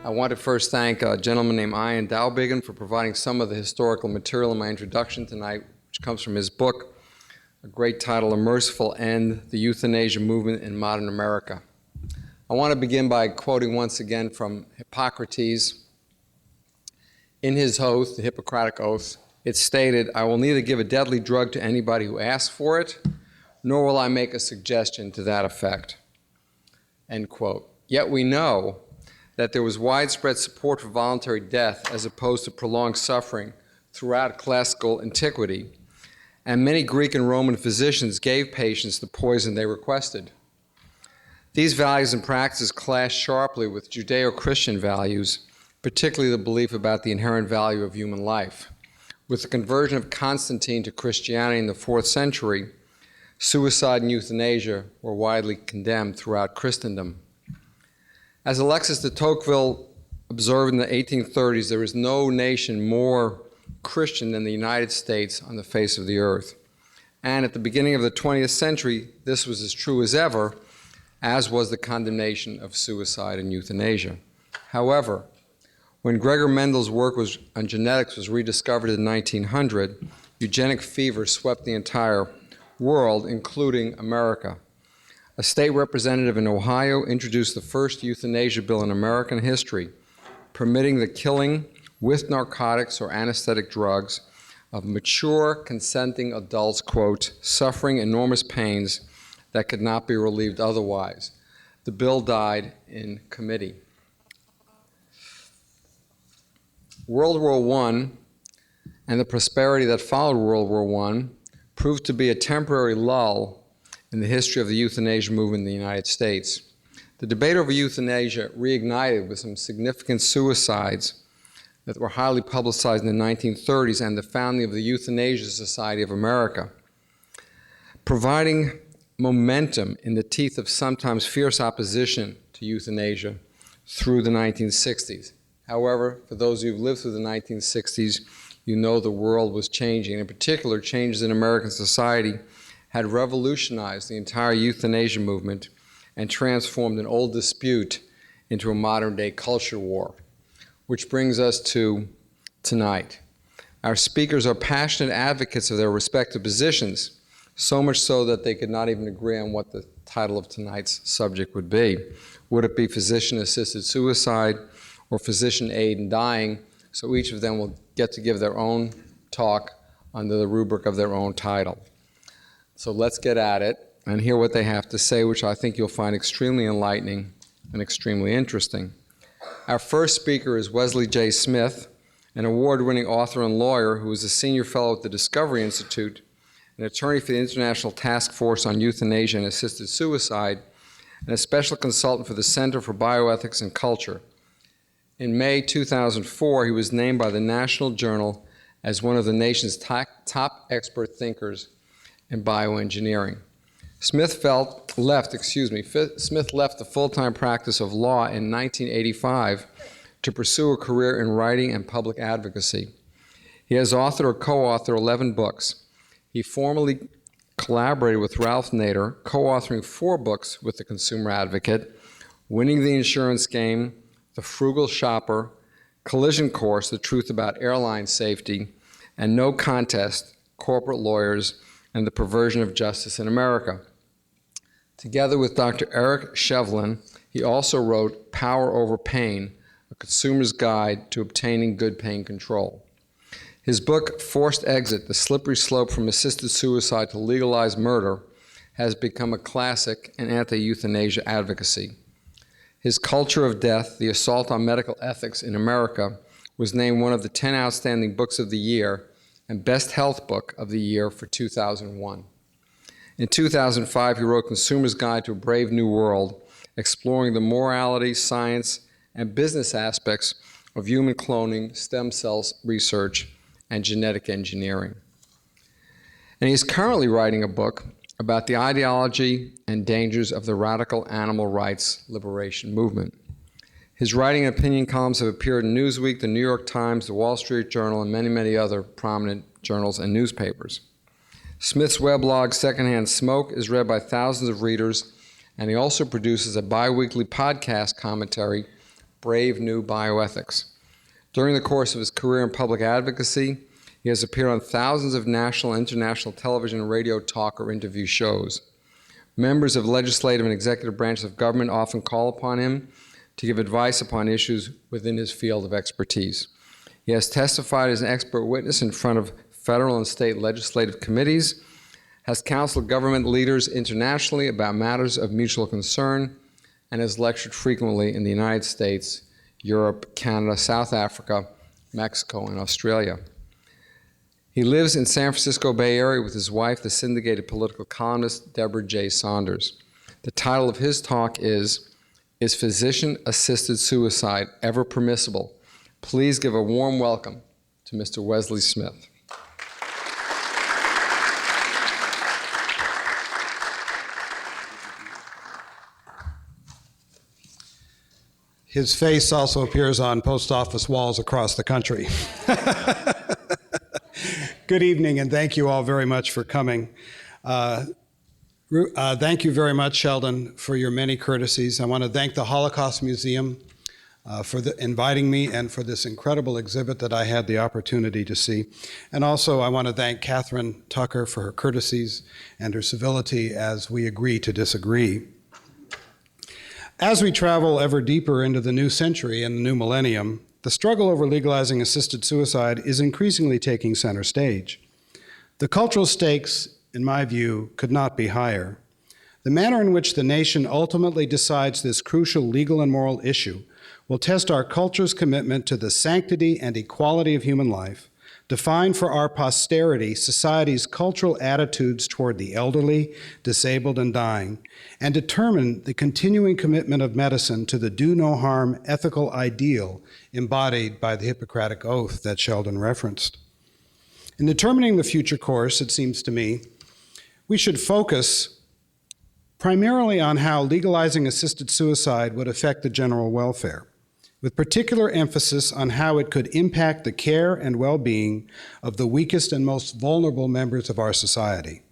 I want to first thank a gentleman named Ian Dalbigan for providing some of the historical material in my introduction tonight, which comes from his book, a great title, A Merciful End, The Euthanasia Movement in Modern America. I want to begin by quoting once again from Hippocrates. In his oath, the Hippocratic Oath, it stated, "I will neither give a deadly drug to anybody who asks for it, nor will I make a suggestion to that effect." End quote. Yet we know that there was widespread support for voluntary death as opposed to prolonged suffering throughout classical antiquity, and many Greek and Roman physicians gave patients the poison they requested. These values and practices clashed sharply with Judeo-Christian values, particularly the belief about the inherent value of human life. With the conversion of Constantine to Christianity in the 4th century, suicide and euthanasia were widely condemned throughout Christendom. As Alexis de Tocqueville observed in the 1830s, there is no nation more Christian than the United States on the face of the earth. And at the beginning of the 20th century, this was as true as ever, as was the condemnation of suicide and euthanasia. However, when Gregor Mendel's work on genetics was rediscovered in 1900, eugenic fever swept the entire world, including America. A state representative in Ohio introduced the first euthanasia bill in American history, permitting the killing with narcotics or anesthetic drugs of mature, consenting adults, quote, suffering enormous pains that could not be relieved otherwise. The bill died in committee. World War I and the prosperity that followed World War I proved to be a temporary lull in the history of the euthanasia movement in the United States. The debate over euthanasia reignited with some significant suicides that were highly publicized in the 1930s and the founding of the Euthanasia Society of America, providing momentum in the teeth of sometimes fierce opposition to euthanasia through the 1960s. However, for those of you who've lived through the 1960s, you know the world was changing. In particular, changes in American society had revolutionized the entire euthanasia movement and transformed an old dispute into a modern-day culture war, which brings us to tonight. Our speakers are passionate advocates of their respective positions, so much so that they could not even agree on what the title of tonight's subject would be. Would it be physician-assisted suicide or physician aid in dying? So each of them will get to give their own talk under the rubric of their own title. So let's get at it and hear what they have to say, which I think you'll find extremely enlightening and extremely interesting. Our first speaker is Wesley J. Smith, an award-winning author and lawyer who is a senior fellow at the Discovery Institute, an attorney for the International Task Force on Euthanasia and Assisted Suicide, and a special consultant for the Center for Bioethics and Culture. In May 2004, he was named by the National Journal as one of the nation's top expert thinkers in bioengineering. Smith left the full-time practice of law in 1985 to pursue a career in writing and public advocacy. He has authored or co-authored 11 books. He formerly collaborated with Ralph Nader, co-authoring 4 books with the Consumer Advocate, Winning the Insurance Game, The Frugal Shopper, Collision Course, The Truth About Airline Safety, and No Contest, Corporate Lawyers and the Perversion of Justice in America. Together with Dr. Eric Shevlin, he also wrote Power Over Pain, A Consumer's Guide to Obtaining Good Pain Control. His book, Forced Exit, The Slippery Slope from Assisted Suicide to Legalized Murder, has become a classic in anti-euthanasia advocacy. His Culture of Death, The Assault on Medical Ethics in America, was named one of the 10 outstanding books of the year and Best Health Book of the Year for 2001. In 2005, he wrote Consumer's Guide to a Brave New World, exploring the morality, science, and business aspects of human cloning, stem cells research, and genetic engineering. And he's currently writing a book about the ideology and dangers of the radical animal rights liberation movement. His writing and opinion columns have appeared in Newsweek, the New York Times, the Wall Street Journal, and many, many other prominent journals and newspapers. Smith's weblog, Secondhand Smoke, is read by thousands of readers, and he also produces a bi-weekly podcast commentary Brave New Bioethics. During the course of his career in public advocacy, he has appeared on thousands of national and international television, radio, talk, or interview shows. Members of legislative and executive branches of government often call upon him to give advice upon issues within his field of expertise. He has testified as an expert witness in front of federal and state legislative committees, has counseled government leaders internationally about matters of mutual concern, and has lectured frequently in the United States, Europe, Canada, South Africa, Mexico, and Australia. He lives in San Francisco Bay Area with his wife, the syndicated political columnist Deborah J. Saunders. The title of his talk is Physician-Assisted Suicide Ever Permissible? Please give a warm welcome to Mr. Wesley Smith. His face also appears on post office walls across the country. Good evening, and thank you all very much for coming. Thank you very much, Sheldon, for your many courtesies. I want to thank the Holocaust Museum for inviting me and for this incredible exhibit that I had the opportunity to see. And also, I want to thank Catherine Tucker for her courtesies and her civility as we agree to disagree. As we travel ever deeper into the new century and the new millennium, the struggle over legalizing assisted suicide is increasingly taking center stage. The cultural stakes, in my view, could not be higher. The manner in which the nation ultimately decides this crucial legal and moral issue will test our culture's commitment to the sanctity and equality of human life, define for our posterity society's cultural attitudes toward the elderly, disabled, and dying, and determine the continuing commitment of medicine to the do no harm ethical ideal embodied by the Hippocratic Oath that Sheldon referenced. In determining the future course, it seems to me, we should focus primarily on how legalizing assisted suicide would affect the general welfare, with particular emphasis on how it could impact the care and well-being of the weakest and most vulnerable members of our society.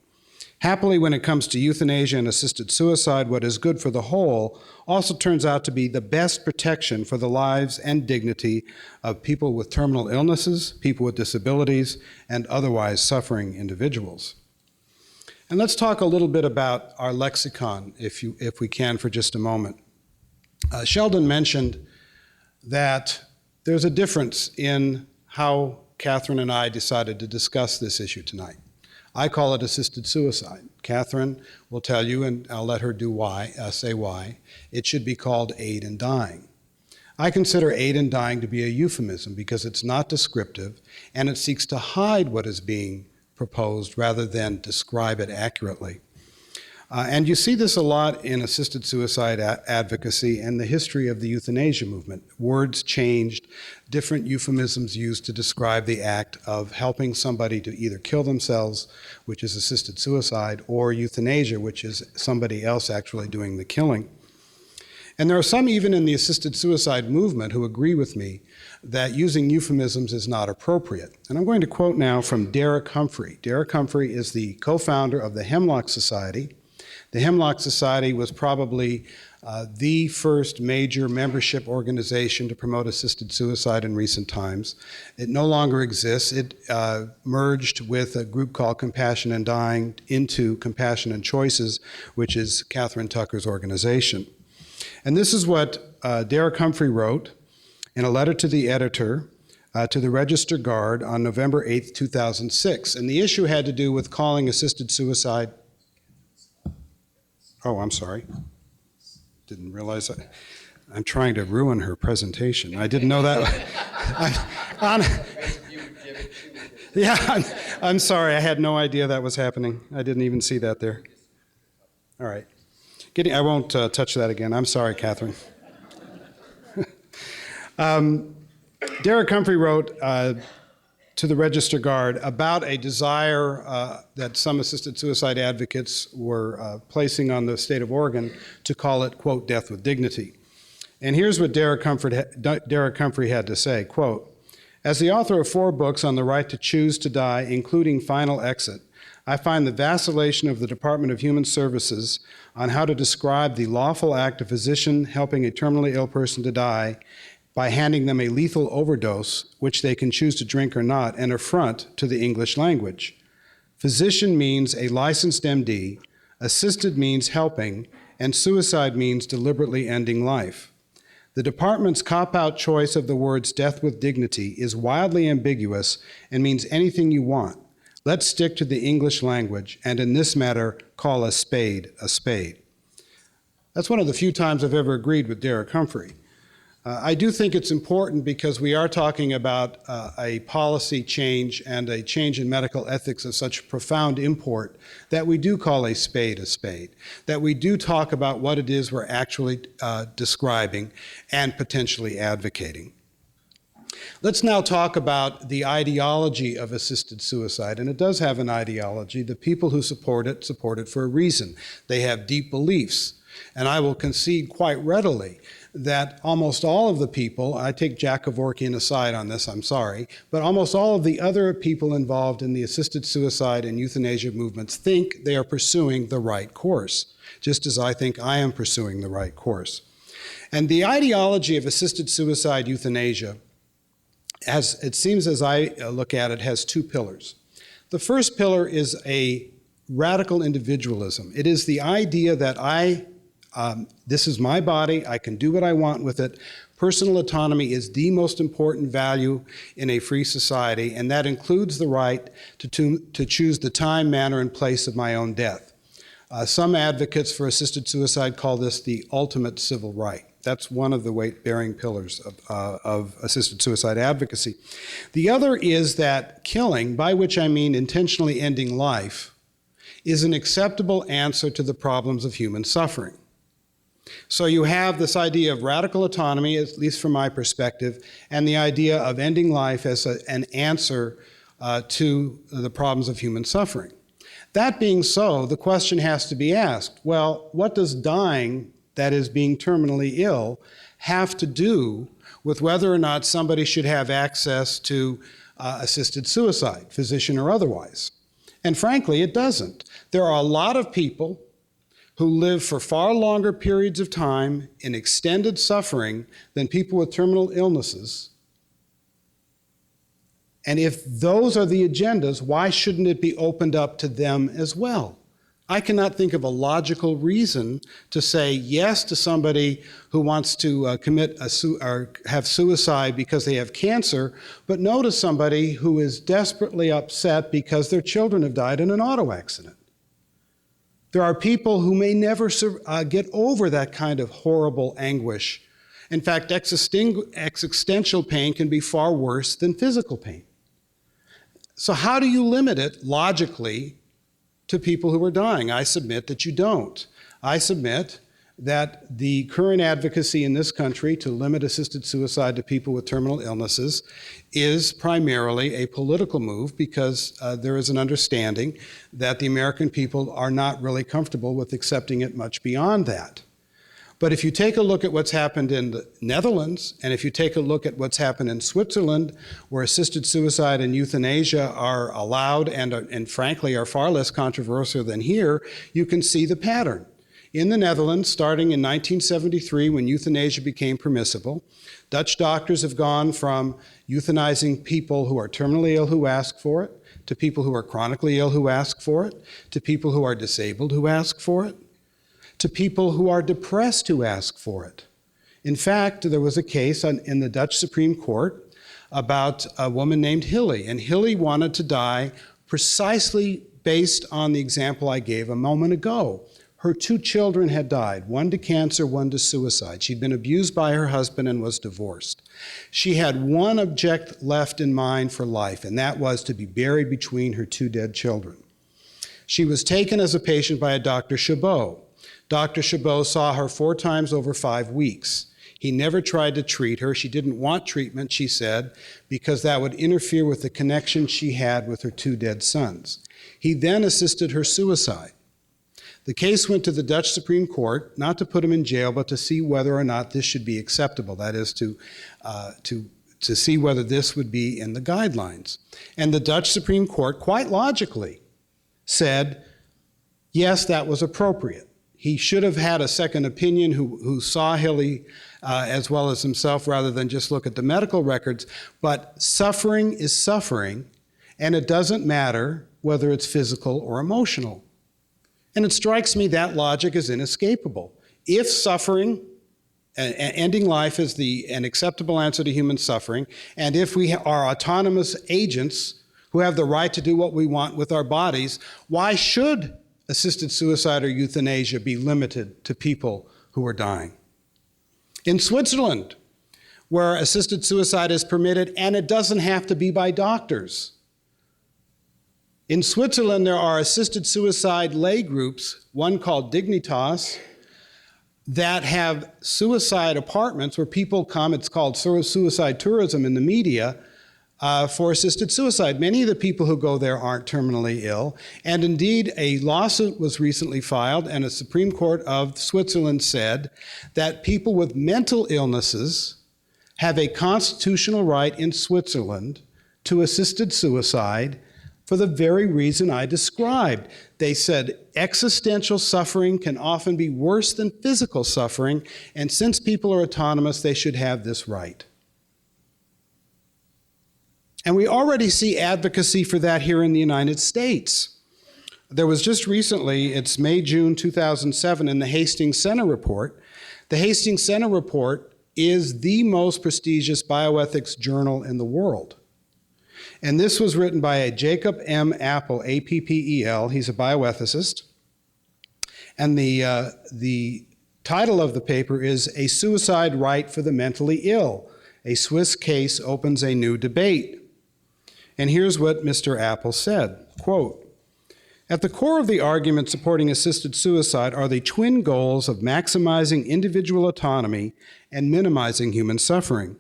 Happily, when it comes to euthanasia and assisted suicide, what is good for the whole also turns out to be the best protection for the lives and dignity of people with terminal illnesses, people with disabilities, and otherwise suffering individuals. And let's talk a little bit about our lexicon, if we can, for just a moment. Sheldon mentioned that there's a difference in how Catherine and I decided to discuss this issue tonight. I call it assisted suicide. Catherine will tell you, and I'll let her say why, it should be called aid in dying. I consider aid in dying to be a euphemism because it's not descriptive and it seeks to hide what is being proposed rather than describe it accurately. And you see this a lot in assisted suicide advocacy and the history of the euthanasia movement. Words changed, different euphemisms used to describe the act of helping somebody to either kill themselves, which is assisted suicide, or euthanasia, which is somebody else actually doing the killing. And there are some even in the assisted suicide movement who agree with me that using euphemisms is not appropriate. And I'm going to quote now from Derek Humphrey. Derek Humphrey is the co-founder of the Hemlock Society. The Hemlock Society was probably the first major membership organization to promote assisted suicide in recent times. It no longer exists. It merged with a group called Compassion in Dying into Compassion and Choices, which is Catherine Tucker's organization. And this is what Derek Humphrey wrote in a letter to the editor to the Register Guard on November 8th, 2006. And the issue had to do with calling assisted suicide. Oh, I'm sorry. Didn't realize that. I'm trying to ruin her presentation. I didn't know that. I'm sorry. I had no idea that was happening. I didn't even see that there. All right. I won't touch that again. I'm sorry, Catherine. Derek Humphrey wrote to the Register Guard about a desire that some assisted suicide advocates were placing on the state of Oregon to call it, quote, death with dignity. And here's what Derek Humphrey had to say, quote, as the author of 4 books on the right to choose to die, including Final Exit, I find the vacillation of the Department of Human Services on how to describe the lawful act of a physician helping a terminally ill person to die by handing them a lethal overdose, which they can choose to drink or not, an affront to the English language. Physician means a licensed MD, assisted means helping, and suicide means deliberately ending life. The department's cop-out choice of the words death with dignity is wildly ambiguous and means anything you want. Let's stick to the English language, and in this matter, call a spade a spade. That's one of the few times I've ever agreed with Derek Humphrey. I do think it's important because we are talking about a policy change and a change in medical ethics of such profound import that we do call a spade, that we do talk about what it is we're actually describing and potentially advocating. Let's now talk about the ideology of assisted suicide, and it does have an ideology. The people who support it for a reason. They have deep beliefs, and I will concede quite readily that almost all of the people, I take Jack Kevorkian aside on this, I'm sorry, but almost all of the other people involved in the assisted suicide and euthanasia movements think they are pursuing the right course, just as I think I am pursuing the right course. And the ideology of assisted suicide euthanasia, as it seems as I look at it, has two pillars. The first pillar is a radical individualism. It is the idea that this is my body, I can do what I want with it. Personal autonomy is the most important value in a free society, and that includes the right to choose the time, manner, and place of my own death. Some advocates for assisted suicide call this the ultimate civil right. That's one of the weight-bearing pillars of assisted suicide advocacy. The other is that killing, by which I mean intentionally ending life, is an acceptable answer to the problems of human suffering. So you have this idea of radical autonomy, at least from my perspective, and the idea of ending life as an answer to the problems of human suffering. That being so, the question has to be asked, well, what does dying, that is being terminally ill, have to do with whether or not somebody should have access to assisted suicide, physician or otherwise? And frankly, it doesn't. There are a lot of people who live for far longer periods of time in extended suffering than people with terminal illnesses. And if those are the agendas, why shouldn't it be opened up to them as well? I cannot think of a logical reason to say yes to somebody who wants to commit or have suicide because they have cancer, but no to somebody who is desperately upset because their children have died in an auto accident. There are people who may never get over that kind of horrible anguish. In fact, existential pain can be far worse than physical pain. So how do you limit it logically to people who are dying? I submit that you don't. I submit that the current advocacy in this country to limit assisted suicide to people with terminal illnesses is primarily a political move because there is an understanding that the American people are not really comfortable with accepting it much beyond that. But if you take a look at what's happened in the Netherlands, and if you take a look at what's happened in Switzerland, where assisted suicide and euthanasia are allowed and frankly are far less controversial than here, you can see the pattern. In the Netherlands, starting in 1973 when euthanasia became permissible, Dutch doctors have gone from euthanizing people who are terminally ill who ask for it, to people who are chronically ill who ask for it, to people who are disabled who ask for it, to people who are depressed who ask for it. In fact, there was a case in the Dutch Supreme Court about a woman named Hilly, and Hilly wanted to die precisely based on the example I gave a moment ago. Her two children had died, one to cancer, one to suicide. She'd been abused by her husband and was divorced. She had one object left in mind for life, and that was to be buried between her two dead children. She was taken as a patient by a Dr. Chabot. Dr. Chabot saw her 4 times over 5 weeks. He never tried to treat her. She didn't want treatment, she said, because that would interfere with the connection she had with her 2 dead sons. He then assisted her suicide. The case went to the Dutch Supreme Court, not to put him in jail, but to see whether or not this should be acceptable. That is, to see whether this would be in the guidelines. And the Dutch Supreme Court, quite logically, said, yes, that was appropriate. He should have had a second opinion who saw Hilly as well as himself rather than just look at the medical records. But suffering is suffering, and it doesn't matter whether it's physical or emotional. And it strikes me that logic is inescapable. If suffering, ending life is an acceptable answer to human suffering, and if we are autonomous agents who have the right to do what we want with our bodies, why should assisted suicide or euthanasia be limited to people who are dying? In Switzerland, where assisted suicide is permitted, and it doesn't have to be by doctors. In Switzerland, there are assisted suicide lay groups, one called Dignitas, that have suicide apartments where people come. It's called suicide tourism in the media, for assisted suicide. Many of the people who go there aren't terminally ill, and indeed a lawsuit was recently filed, and a Supreme Court of Switzerland said that people with mental illnesses have a constitutional right in Switzerland to assisted suicide for the very reason I described. They said existential suffering can often be worse than physical suffering, and since people are autonomous, they should have this right. And we already see advocacy for that here in the United States. There was just recently, it's May, June 2007, in the Hastings Center Report. The Hastings Center Report is the most prestigious bioethics journal in the world. And this was written by a Jacob M. Appel, A-P-P-E-L. He's a bioethicist. And the title of the paper is A Suicide Right for the Mentally Ill. A Swiss Case Opens a New Debate. And here's what Mr. Appel said, quote, "At the core of the argument supporting assisted suicide are the twin goals of maximizing individual autonomy and minimizing human suffering.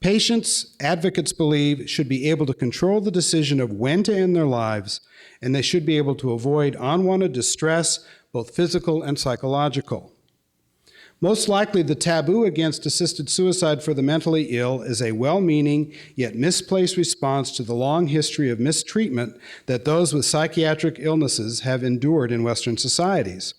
Patients, advocates believe, should be able to control the decision of when to end their lives, and they should be able to avoid unwanted distress, both physical and psychological. Most likely, the taboo against assisted suicide for the mentally ill is a well-meaning yet misplaced response to the long history of mistreatment that those with psychiatric illnesses have endured in Western societies.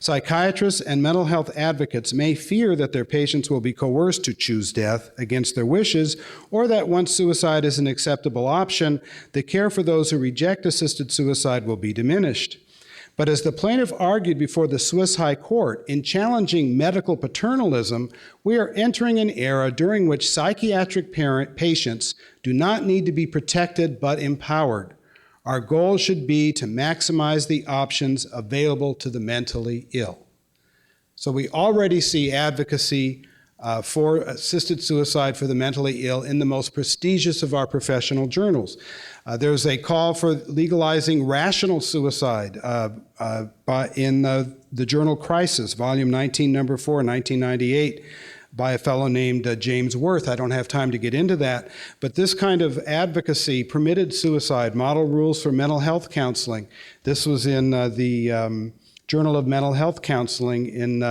Psychiatrists and mental health advocates may fear that their patients will be coerced to choose death against their wishes, or that once suicide is an acceptable option, the care for those who reject assisted suicide will be diminished. But as the plaintiff argued before the Swiss High Court, in challenging medical paternalism, we are entering an era during which psychiatric patients do not need to be protected but empowered. Our goal should be to maximize the options available to the mentally ill." So we already see advocacy for assisted suicide for the mentally ill in the most prestigious of our professional journals. There's a call for legalizing rational suicide in the journal Crisis, volume 19, number 4, 1998, by a fellow named James Worth. I don't have time to get into that, but this kind of advocacy permitted suicide, model rules for mental health counseling. This was in the Journal of Mental Health Counseling in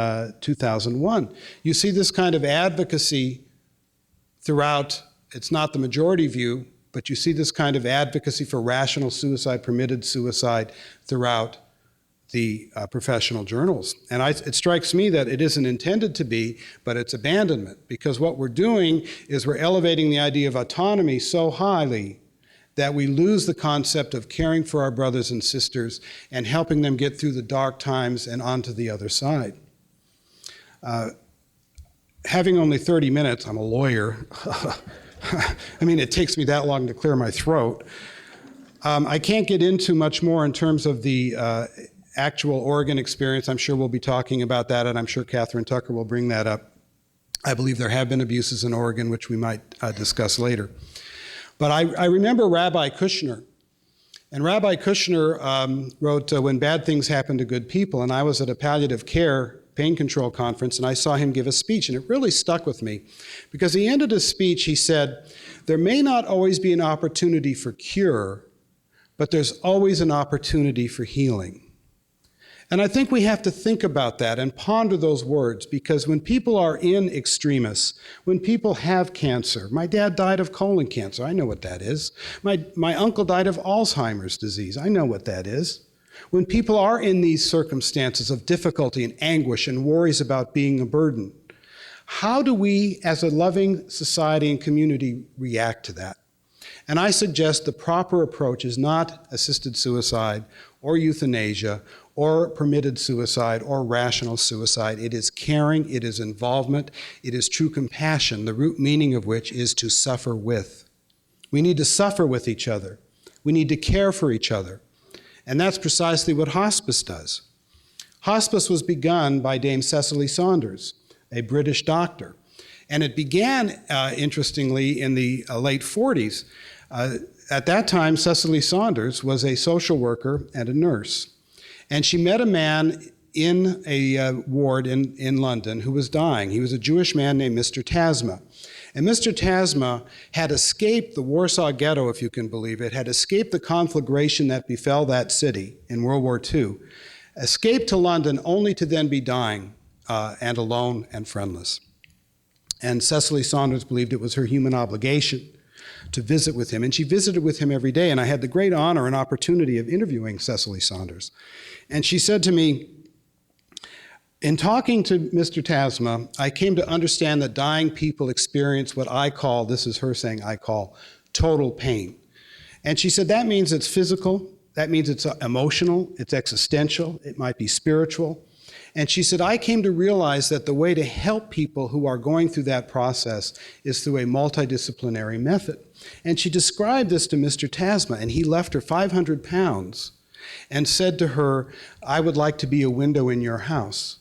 2001. You see this kind of advocacy throughout. It's not the majority view, but you see this kind of advocacy for rational suicide, permitted suicide throughout the professional journals. And it strikes me that it isn't intended to be, but it's abandonment, because what we're doing is we're elevating the idea of autonomy so highly that we lose the concept of caring for our brothers and sisters and helping them get through the dark times and onto the other side. Having only 30 minutes, I'm a lawyer. I mean, it takes me that long to clear my throat. I can't get into much more in terms of the actual Oregon experience. I'm sure we'll be talking about that, and I'm sure Catherine Tucker will bring that up. I believe there have been abuses in Oregon, which we might discuss later. But I remember Rabbi Kushner. And Rabbi Kushner wrote, When Bad Things Happen to Good People. And I was at a palliative care pain control conference, and I saw him give a speech, and it really stuck with me. Because he ended his speech, he said, "There may not always be an opportunity for cure, but there's always an opportunity for healing." And I think we have to think about that and ponder those words, because when people are in extremis, when people have cancer, my dad died of colon cancer, I know what that is. My uncle died of Alzheimer's disease, I know what that is. When people are in these circumstances of difficulty and anguish and worries about being a burden, how do we, as a loving society and community, react to that? And I suggest the proper approach is not assisted suicide or euthanasia or permitted suicide or rational suicide. It is caring, it is involvement, it is true compassion, the root meaning of which is to suffer with. We need to suffer with each other. We need to care for each other. And that's precisely what hospice does. Hospice was begun by Dame Cicely Saunders, a British doctor. And it began, interestingly, in the late 40s. At that time, Cicely Saunders was a social worker and a nurse. And she met a man in a ward in London who was dying. He was a Jewish man named Mr. Tasma. And Mr. Tasma had escaped the Warsaw Ghetto, if you can believe it, had escaped the conflagration that befell that city in World War II, escaped to London only to then be dying and alone and friendless. And Cicely Saunders believed it was her human obligation to visit with him. And she visited with him every day. And I had the great honor and opportunity of interviewing Cicely Saunders. And she said to me, in talking to Mr. Tasma, I came to understand that dying people experience what I call, this is her saying, I call total pain. And she said that means it's physical, that means it's emotional, it's existential, it might be spiritual. And she said, I came to realize that the way to help people who are going through that process is through a multidisciplinary method. And she described this to Mr. Tasma, and he left her 500 pounds and said to her, I would like to be a window in your house.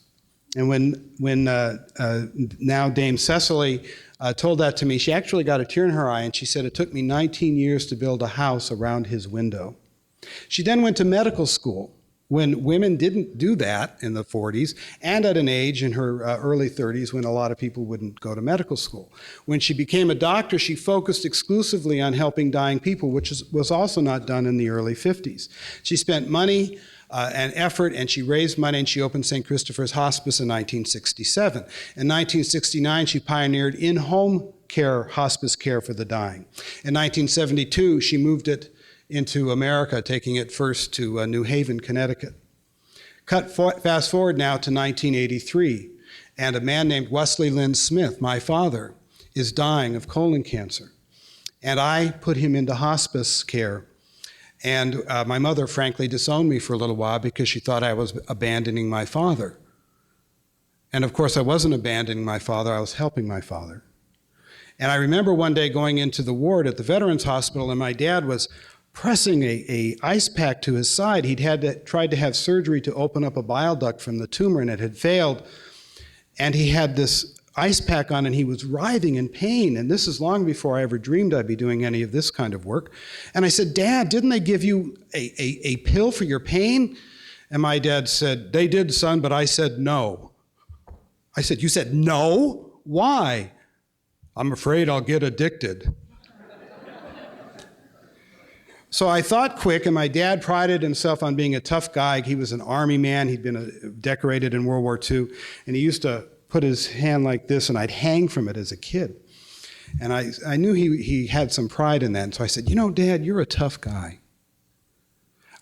And when now Dame Cicely told that to me, she actually got a tear in her eye, and she said, it took me 19 years to build a house around his window. She then went to medical school when women didn't do that in the 40s, and at an age in her early 30s when a lot of people wouldn't go to medical school. When she became a doctor, she focused exclusively on helping dying people, which was also not done in the early 50s. She spent money and effort, and she raised money, and she opened St. Christopher's Hospice in 1967. In 1969, she pioneered in-home care, hospice care for the dying. In 1972, she moved it into America, taking it first to New Haven, Connecticut. Fast forward now to 1983, and a man named Wesley Lynn Smith, my father, is dying of colon cancer. And I put him into hospice care. And my mother, frankly, disowned me for a little while because she thought I was abandoning my father. And of course, I wasn't abandoning my father, I was helping my father. And I remember one day going into the ward at the Veterans Hospital, and my dad was pressing a ice pack to his side. He'd tried to have surgery to open up a bile duct from the tumor, and it had failed. And he had this ice pack on, and he was writhing in pain. And this is long before I ever dreamed I'd be doing any of this kind of work. And I said, Dad, didn't they give you a pill for your pain? And my dad said, they did, son, but I said no. I said, you said no? Why? I'm afraid I'll get addicted. So I thought quick, and my dad prided himself on being a tough guy. He was an army man. He'd been decorated in World War II, and he used to put his hand like this, and I'd hang from it as a kid. And I knew he had some pride in that, and so I said, you know, Dad, you're a tough guy.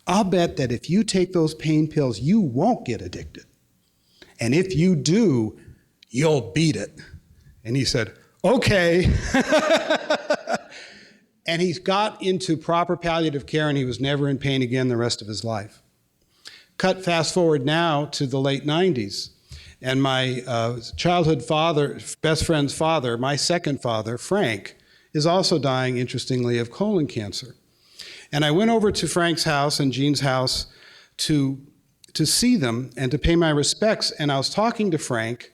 I'll bet that if you take those pain pills, you won't get addicted. And if you do, you'll beat it. And he said, okay. And he got into proper palliative care, and he was never in pain again the rest of his life. Fast forward now to the late 90s, and my childhood father, best friend's father, my second father, Frank, is also dying, interestingly, of colon cancer. And I went over to Frank's house and Jean's house to see them and to pay my respects, and I was talking to Frank,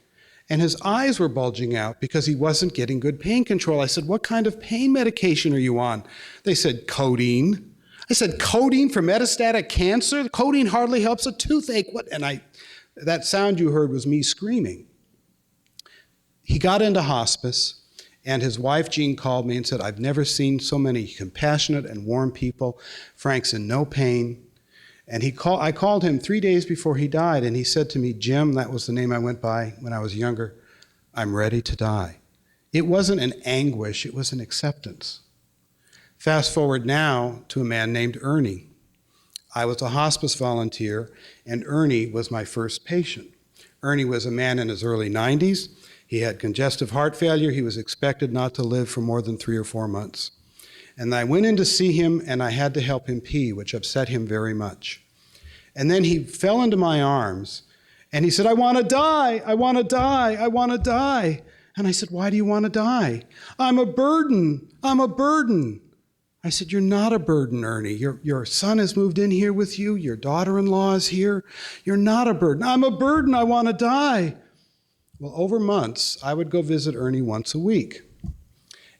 and his eyes were bulging out because he wasn't getting good pain control. I said, what kind of pain medication are you on? They said, codeine. I said, codeine for metastatic cancer? Codeine hardly helps a toothache. What? And that sound you heard was me screaming. He got into hospice, and his wife, Jean, called me and said, I've never seen so many compassionate and warm people. Frank's in no pain. And I called him 3 days before he died, and he said to me, Jim, that was the name I went by when I was younger, I'm ready to die. It wasn't an anguish, it was an acceptance. Fast forward now to a man named Ernie. I was a hospice volunteer, and Ernie was my first patient. Ernie was a man in his early 90s. He had congestive heart failure. He was expected not to live for more than 3 or 4 months. And I went in to see him, and I had to help him pee, which upset him very much. And then he fell into my arms, and he said, I want to die, I want to die, I want to die. And I said, why do you want to die? I'm a burden, I'm a burden. I said, you're not a burden, Ernie. Your son has moved in here with you. Your daughter-in-law is here. You're not a burden. I'm a burden, I want to die. Well, over months, I would go visit Ernie once a week.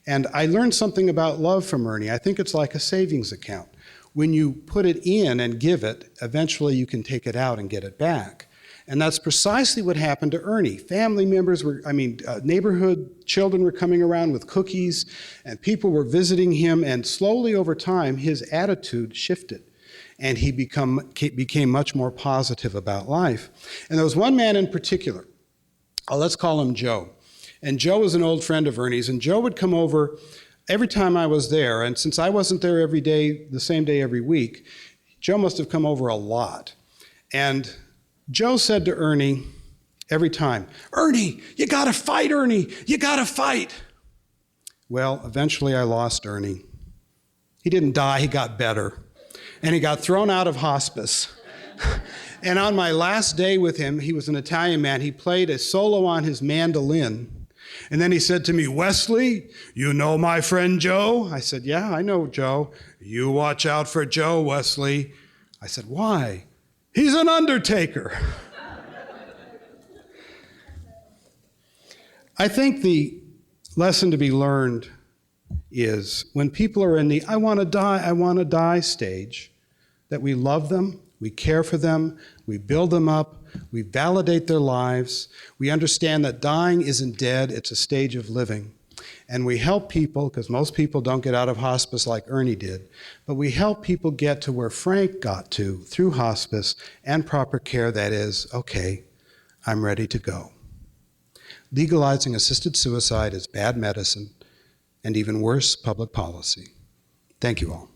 And I learned something about love from Ernie. I think it's like a savings account. When you put it in and give it, eventually you can take it out and get it back. And that's precisely what happened to Ernie. Family members neighborhood children were coming around with cookies, and people were visiting him, and slowly over time, his attitude shifted. And he became much more positive about life. And there was one man in particular, let's call him Joe. And Joe was an old friend of Ernie's, and Joe would come over every time I was there, and since I wasn't there every day, the same day every week, Joe must have come over a lot. And Joe said to Ernie every time, Ernie, you gotta fight, Ernie, you gotta fight. Well, eventually I lost Ernie. He didn't die, he got better. And he got thrown out of hospice. And on my last day with him, he was an Italian man, he played a solo on his mandolin. And then he said to me, Wesley, you know my friend Joe? I said, yeah, I know Joe. You watch out for Joe, Wesley. I said, why? He's an undertaker. I think the lesson to be learned is when people are in the I want to die stage, that we love them, we care for them, we build them up, we validate their lives, we understand that dying isn't dead, it's a stage of living. And we help people, because most people don't get out of hospice like Ernie did, but we help people get to where Frank got to through hospice and proper care, that is, okay, I'm ready to go. Legalizing assisted suicide is bad medicine and even worse, public policy. Thank you all.